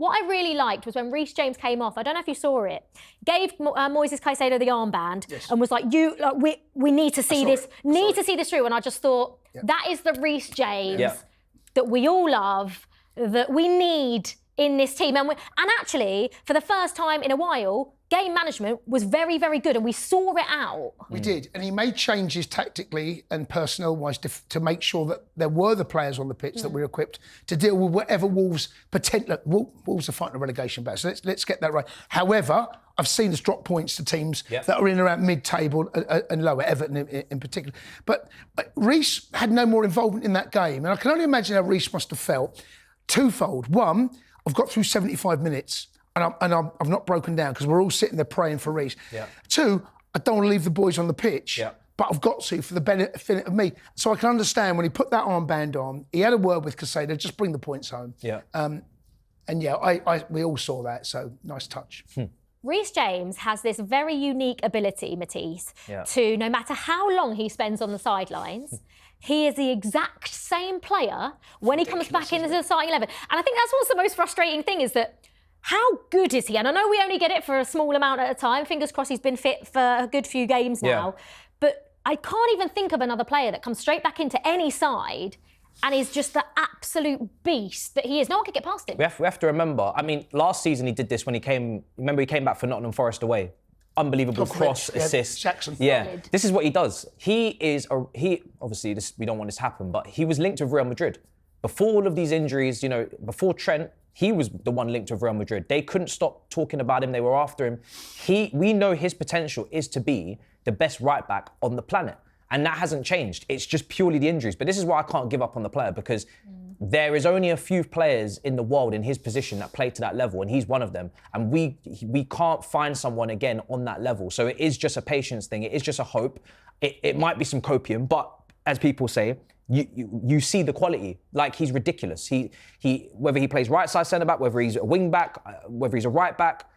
what I really liked was when Reece James came off. I don't know if you saw it. Gave Moises Caicedo the armband and was like, we need to see this, to see this through. And I just thought, that is the Reece James that we all love, that we need in this team. And actually, for the first time in a while, game management was very, very good, and we saw it out. We did, and he made changes tactically and personnel-wise to make sure that there were the players on the pitch that were equipped to deal with whatever Wolves Wolves are fighting a relegation battle, so let's get that right. However, I've seen us drop points to teams that are in around mid-table and lower, Everton in particular. But Reece had no more involvement in that game, and I can only imagine how Reece must have felt. Twofold. One, I've got through 75 minutes. And I've not broken down because we're all sitting there praying for Reece. Two, I don't want to leave the boys on the pitch, but I've got to for the benefit of me. So I can understand when he put that armband on, he had a word with Caicedo, just bring the points home. We all saw that, so nice touch. Reece James has this very unique ability, Matisse, to no matter how long he spends on the sidelines, he is the exact same player when he comes back into the starting 11. And I think that's what's the most frustrating thing is that how good is he? And I know we only get it for a small amount at a time. Fingers crossed he's been fit for a good few games now. But I can't even think of another player that comes straight back into any side and is just the absolute beast that he is. No one could get past him. We have to remember, I mean, last season he did this when he came back for Nottingham Forest away. Unbelievable cross, assist. Jackson. This is what he does. Obviously, we don't want this to happen, but he was linked with Real Madrid. Before all of these injuries, before Trent, he was the one linked with Real Madrid. They couldn't stop talking about him. They were after him. We know his potential is to be the best right back on the planet. And that hasn't changed. It's just purely the injuries. But this is why I can't give up on the player, because there is only a few players in the world in his position that play to that level, and he's one of them. And we can't find someone again on that level. So it is just a patience thing. It is just a hope. It might be some copium, but as people say, you see the quality. Like, he's ridiculous. He whether he plays right side centre back, whether he's a wing back, whether he's a right back,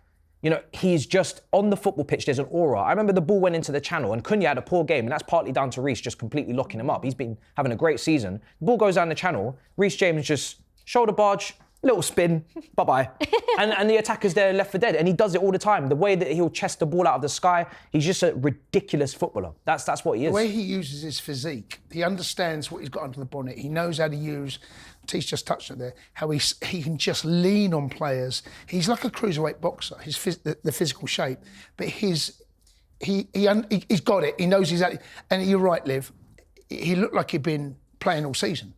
he's just on the football pitch. There's an aura. I remember the ball went into the channel and Cunha had a poor game, and that's partly down to Reece just completely locking him up. He's been having a great season. The ball goes down the channel. Reece James just shoulder barge, little spin, bye-bye. and the attacker's there left for dead. And he does it all the time. The way that he'll chest the ball out of the sky, he's just a ridiculous footballer. That's what he is. The way he uses his physique, he understands what he's got under the bonnet. He knows how to use, Matisse just touched it there, how he can just lean on players. He's like a cruiserweight boxer, the physical shape. But he's got it. He knows exactly. And you're right, Liv. He looked like he'd been playing all season.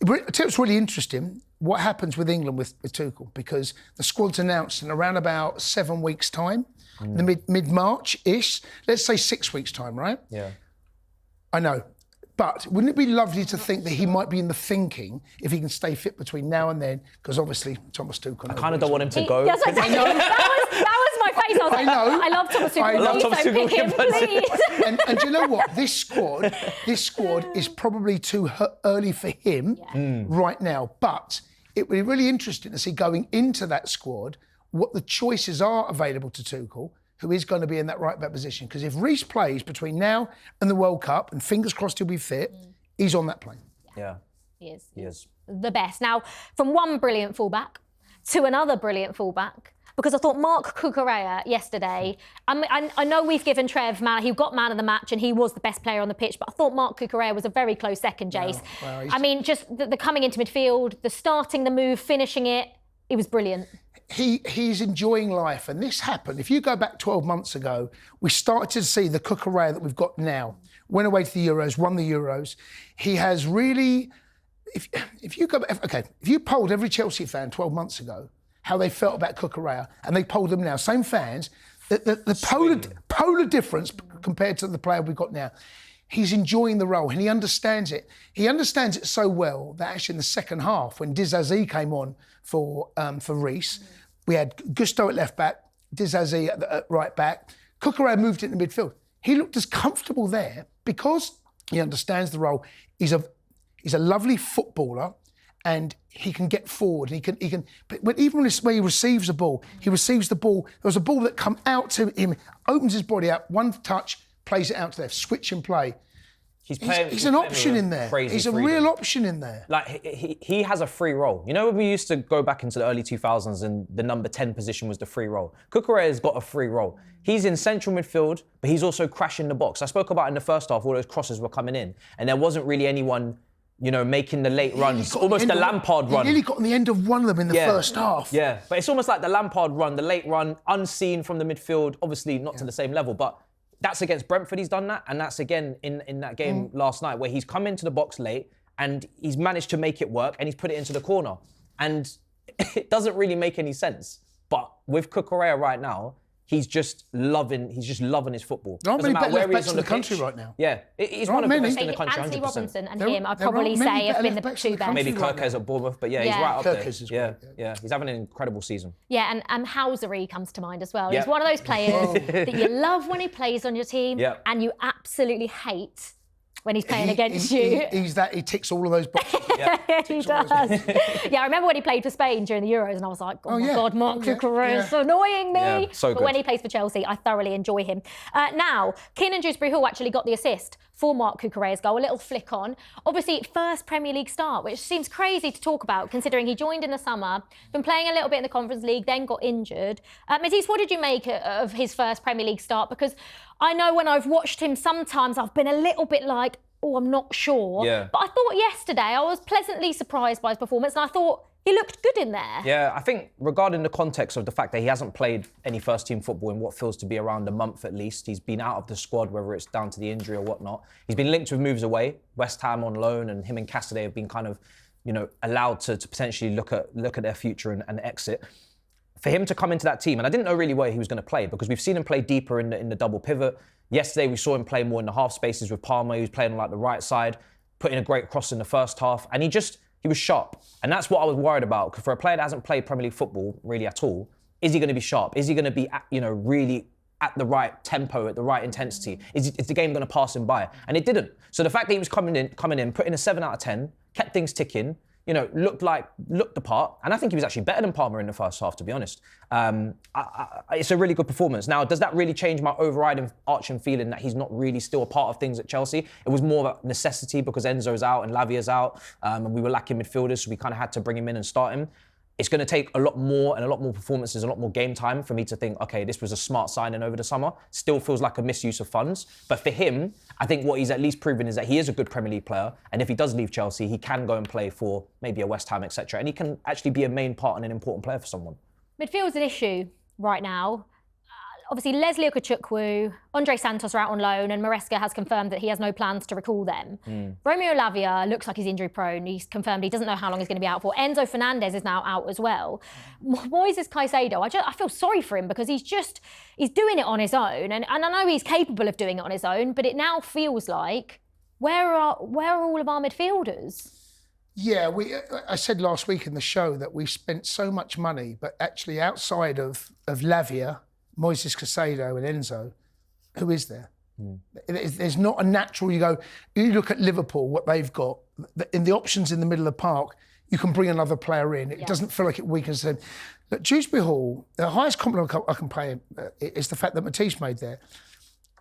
It's really interesting what happens with England with Tuchel, because the squad's announced in around about 7 weeks' time, the mid-March-ish, let's say 6 weeks' time, right? Yeah. I know. But wouldn't it be lovely to think that he might be in the thinking if he can stay fit between now and then? Because obviously Thomas Tuchel... I kind of don't want him to go. Yes, I know. That was my face. I was like, I love Thomas Tuchel. I love Thomas Tuchel. Pick him, please. And do you know what? This squad is probably too early for him right now. But it would be really interesting to see going into that squad what the choices are available to Tuchel, who is going to be in that right back position. Because if Reece plays between now and the World Cup, and fingers crossed he'll be fit, he's on that plane. Yeah. He is. He is. The best. Now, from one brilliant fullback to another brilliant fullback, because I thought Marc Cucurella yesterday, I know we've given Trev he got man of the match and he was the best player on the pitch, but I thought Marc Cucurella was a very close second, Jace. Well, I mean, just the coming into midfield, the starting the move, finishing it, it was brilliant. He's enjoying life, and this happened. If you go back 12 months ago, we started to see the Cucurella that we've got now. Went away to the Euros, won the Euros. He has really... If you polled every Chelsea fan 12 months ago how they felt about Cucurella, and they polled them now, same fans, the polar difference compared to the player we've got now. He's enjoying the role and he understands it. He understands it so well that actually in the second half, when Dizazi came on for Reece, we had Gusto at left back, Dizazi at right back. Cucurella moved into midfield. He looked as comfortable there because he understands the role. He's a lovely footballer, and he can get forward. He can. But even when he receives the ball, There was a ball that come out to him, opens his body up, one touch, plays it out to left, switch and play. He's an option in there. He's a real option in there. Like, he has a free role. You know, when we used to go back into the early 2000s and the number 10 position was the free role. Cucurella's got a free role. He's in central midfield, but he's also crashing the box. I spoke about in the first half, all those crosses were coming in, and there wasn't really anyone, you know, making the late runs. Almost the Lampard run. He nearly got on the end of one of them in the first half. Yeah, but it's almost like the Lampard run, the late run, unseen from the midfield, obviously not to the same level, but that's against Brentford, he's done that, and that's again in that game last night where he's come into the box late and he's managed to make it work and he's put it into the corner. And it doesn't really make any sense. But with Cucurella right now, he's just loving his football. There aren't many better left backs in the country right now. Yeah, he's one of the best in the country, Anthony 100%. Robinson and him, I'd probably say, have been the two best. Maybe Kirk's at Bournemouth, but he's right up there. Is great. Yeah, he's having an incredible season. Yeah, and Housery comes to mind as well. He's one of those players that you love when he plays on your team and you absolutely hate when he's playing against you. He ticks all of those boxes. He does. I remember when he played for Spain during the Euros and I was like, oh my God, Marc Cucurella is annoying me. Yeah, so but when he plays for Chelsea, I thoroughly enjoy him. Now, Keenan Dewsbury-Hall actually got the assist for Marc Cucurella's goal, a little flick on. Obviously, first Premier League start, which seems crazy to talk about considering he joined in the summer, been playing a little bit in the Conference League, then got injured. Matisse, what did you make of his first Premier League start? Because I know when I've watched him, sometimes I've been a little bit like, oh, I'm not sure. Yeah. But I thought yesterday I was pleasantly surprised by his performance and I thought he looked good in there. Yeah, I think regarding the context of the fact that he hasn't played any first-team football in what feels to be around a month at least, he's been out of the squad, whether it's down to the injury or whatnot. He's been linked with moves away, West Ham on loan, and him and Cassidy have been kind of, you know, allowed to potentially look at their future and exit. For him to come into that team, and I didn't know really where he was going to play because we've seen him play deeper in the double pivot. Yesterday, we saw him play more in the half spaces with Palmer. He was playing on like the right side, putting a great cross in the first half, and he was sharp. And that's what I was worried about. Because for a player that hasn't played Premier League football really at all, is he going to be sharp? Is he going to be, really at the right tempo, at the right intensity? Is the game going to pass him by? And it didn't. So the fact that he was coming in, putting a 7 out of 10, kept things ticking, looked the part. And I think he was actually better than Palmer in the first half, to be honest. It's a really good performance. Now, does that really change my overarching feeling that he's not really still a part of things at Chelsea? It was more of a necessity because Enzo's out and Lavia's out, and we were lacking midfielders, so we kind of had to bring him in and start him. It's going to take a lot more performances, a lot more game time for me to think, okay, this was a smart signing over the summer. Still feels like a misuse of funds. But for him, I think what he's at least proven is that he is a good Premier League player. And if he does leave Chelsea, he can go and play for maybe a West Ham, etc. And he can actually be a main part and an important player for someone. Midfield's an issue right now. Obviously, Leslie Ukachukwu, Andre Santos are out on loan, and Maresca has confirmed that he has no plans to recall them. Romeo Lavia looks like he's injury prone. He's confirmed he doesn't know how long he's going to be out for. Enzo Fernandez is now out as well. Moises Caicedo, I feel sorry for him because he's doing it on his own, and I know he's capable of doing it on his own, but it now feels like where are all of our midfielders? Yeah, I said last week in the show that we spent so much money, but actually outside of Lavia, Moises Caicedo and Enzo, who is there? There's not a natural, you look at Liverpool, what they've got, in the options in the middle of the park, you can bring another player in. It doesn't feel like it weakens them. Look, Dewsbury-Hall, the highest compliment I can pay him is the fact that Matisse made there.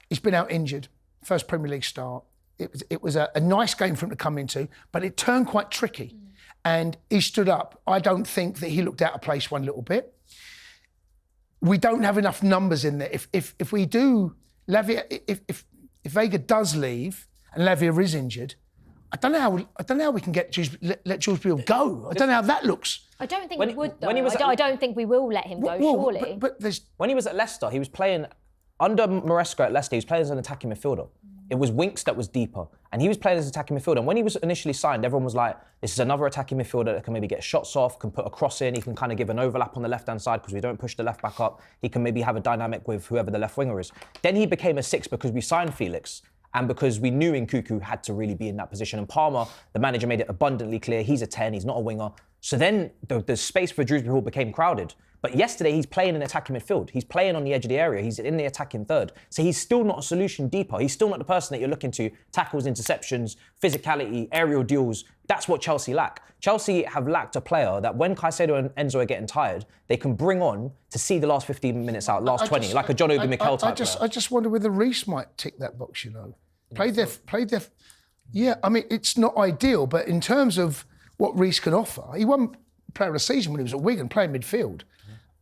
He's been out injured, first Premier League start. It was a nice game for him to come into, but it turned quite tricky. And he stood up. I don't think that he looked out of place one little bit. We don't have enough numbers in there. If we do, Lavia, if Vega does leave and Lavia is injured, I don't know how we can let Dewsbury go. I don't know how that looks. I don't think we would, though. I don't think we will let him go, surely. But when he was at Leicester, he was playing under Maresca at Leicester. He was playing as an attacking midfielder. It was Winks that was deeper, and he was playing as an attacking midfielder. And when he was initially signed, everyone was like, this is another attacking midfielder that can maybe get shots off, can put a cross in, he can kind of give an overlap on the left-hand side because we don't push the left back up. He can maybe have a dynamic with whoever the left winger is. Then he became a 6 because we signed Felix and because we knew Nkuku had to really be in that position. And Palmer, the manager, made it abundantly clear, he's a 10, he's not a winger. So then the space for Dewsbury-Hall became crowded. But yesterday, he's playing in attacking midfield. He's playing on the edge of the area. He's in the attacking third. So he's still not a solution deeper. He's still not the person that you're looking to. Tackles, interceptions, physicality, aerial duels. That's what Chelsea lack. Chelsea have lacked a player that when Caicedo and Enzo are getting tired, they can bring on to see the last 15 minutes out, last 20, like a John Obi Mikel type player. I just wonder whether Reece might tick that box, Played there Yeah, I mean, it's not ideal, but in terms of what Reece can offer, he won Player of the Season when he was at Wigan playing midfield.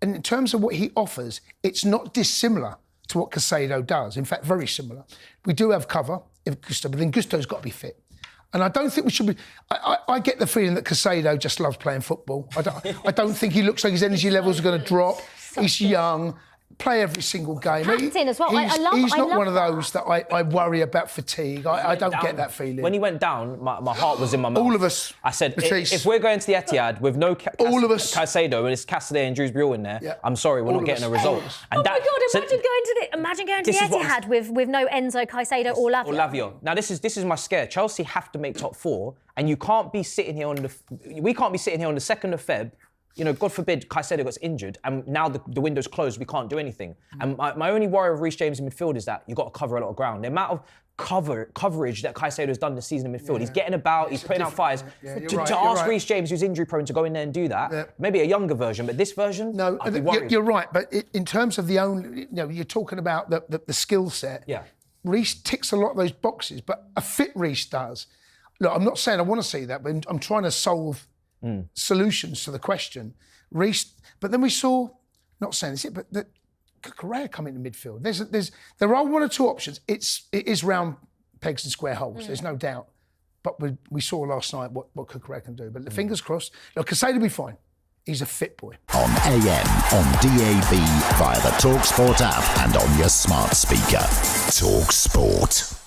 And in terms of what he offers, it's not dissimilar to what Caicedo does. In fact, very similar. We do have cover, but then Gusto's got to be fit. And I don't think we should be... I get the feeling that Caicedo just loves playing football. I don't think he looks like his energy levels are going to drop. He's young. Play every single game. Captain as well. He's not one of those that I worry about fatigue. I don't get that feeling. When he went down, my heart was in my mouth. All of us. I said, if we're going to the Etihad with no Caicedo and it's Cassidy and Drewsbury all in there, I'm sorry, we're not getting a result. And my God, imagine going to the Etihad with no Enzo, Caicedo or Lavia. Or Lavia. Now, this is my scare. Chelsea have to make top 4, and you can't be sitting here we can't be sitting here on the 2nd of Feb. You know, God forbid Caicedo gets injured and now the window's closed, we can't do anything. And my only worry with Reece James in midfield is that you've got to cover a lot of ground. The amount of coverage that Caicedo's done this season in midfield, he's getting about, he's putting out fires. To ask Reece James, who's injury prone, to go in there and do that, maybe a younger version, but this version, I'd be worried. You're right, but in terms of the only, you're talking about the skill set. Yeah. Reece ticks a lot of those boxes, but a fit Reece does. Look, I'm not saying I want to see that, but I'm trying to solve solutions to the question. Reece, but then we saw, not saying this, but that Cucurella come into midfield. There are one or two options. It is round pegs and square holes. There's no doubt. But we saw last night what Cucurella can do. But the fingers crossed. Look, Caicedo will be fine. He's a fit boy. On AM, on DAB, via the talkSPORT app, and on your smart speaker. talkSPORT.